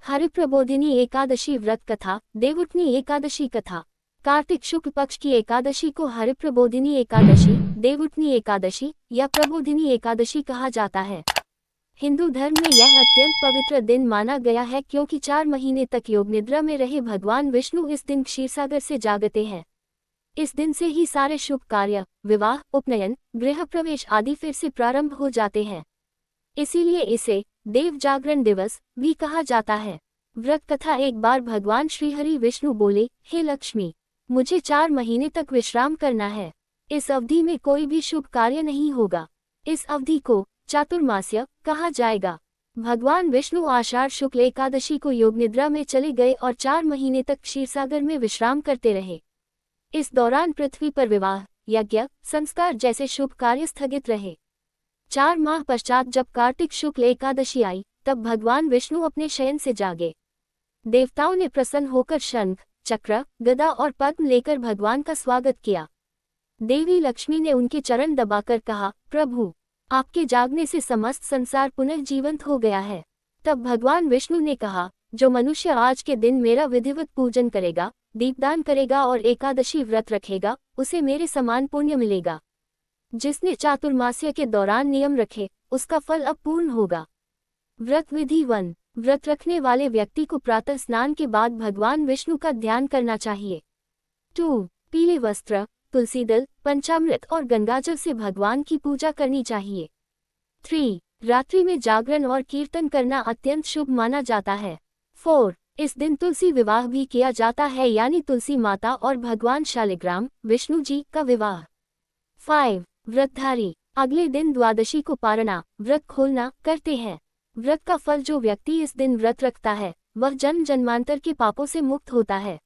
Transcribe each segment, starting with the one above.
हरिप्रबोधिनी एकादशी व्रत कथा। देवउठनी एकादशी कथा। कार्तिक शुक्ल पक्ष की एकादशी को हरिप्रबोधिनी एकादशी, देवउठनी एकादशी या प्रबोधिनी एकादशी कहा जाता है। हिंदू धर्म में यह अत्यंत पवित्र दिन माना गया है क्योंकि 4 महीने तक योग निद्रा में रहे भगवान विष्णु इस दिन क्षीरसागर से जागते हैं। इस दिन से ही सारे शुभ कार्य, विवाह, उपनयन, गृह प्रवेश आदि फिर से प्रारंभ हो जाते हैं। इसीलिए इसे देव जागरण दिवस भी कहा जाता है। व्रत कथा। एक बार भगवान श्रीहरि विष्णु बोले, हे लक्ष्मी, मुझे 4 महीने तक विश्राम करना है। इस अवधि में कोई भी शुभ कार्य नहीं होगा। इस अवधि को चातुर्मास्य कहा जाएगा। भगवान विष्णु आषाढ़ शुक्ल एकादशी को योग निद्रा में चले गए और 4 महीने तक क्षीरसागर में विश्राम करते रहे। इस दौरान पृथ्वी पर विवाह, यज्ञ, संस्कार जैसे शुभ कार्य स्थगित रहे। 4 माह पश्चात जब कार्तिक शुक्ल एकादशी आई, तब भगवान विष्णु अपने शयन से जागे। देवताओं ने प्रसन्न होकर शंख, चक्र, गदा और पद्म लेकर भगवान का स्वागत किया। देवी लक्ष्मी ने उनके चरण दबाकर कहा, प्रभु, आपके जागने से समस्त संसार पुनः जीवंत हो गया है। तब भगवान विष्णु ने कहा, जो मनुष्य आज के दिन मेरा विधिवत पूजन करेगा, दीपदान करेगा और एकादशी व्रत रखेगा, उसे मेरे समान पुण्य मिलेगा। जिसने चातुर्मास्य के दौरान नियम रखे, उसका फल अब पूर्ण होगा। व्रत विधि 1। व्रत रखने वाले व्यक्ति को प्रातः स्नान के बाद भगवान विष्णु का ध्यान करना चाहिए। 2। पीले वस्त्र, तुलसी दल, पंचामृत और गंगाजल से भगवान की पूजा करनी चाहिए। 3। रात्रि में जागरण और कीर्तन करना अत्यंत शुभ माना जाता है। 4। इस दिन तुलसी विवाह भी किया जाता है, यानी तुलसी माता और भगवान शालिग्राम विष्णु जी का विवाह। 5। व्रतधारी अगले दिन द्वादशी को पारणा, व्रत खोलना करते हैं। व्रत का फल जो व्यक्ति इस दिन व्रत रखता है, वह जन्म जन्मांतर के पापों से मुक्त होता है।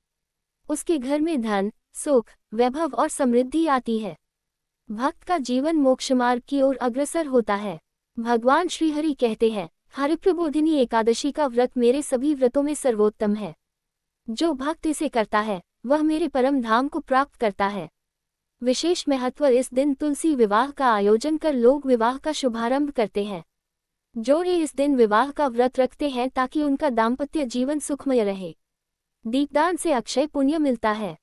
उसके घर में धन, सुख, वैभव और समृद्धि आती है। भक्त का जीवन मोक्षमार्ग की ओर अग्रसर होता है। भगवान श्रीहरि कहते हैं, हरिप्रबोधिनी एकादशी का व्रत मेरे सभी व्रतों में सर्वोत्तम है। जो भक्त इसे करता है, वह मेरे परम धाम को प्राप्त करता है। विशेष महत्व। इस दिन तुलसी विवाह का आयोजन कर लोग विवाह का शुभारंभ करते हैं। जोड़े इस दिन विवाह का व्रत रखते हैं ताकि उनका दाम्पत्य जीवन सुखमय रहे। दीपदान से अक्षय पुण्य मिलता है।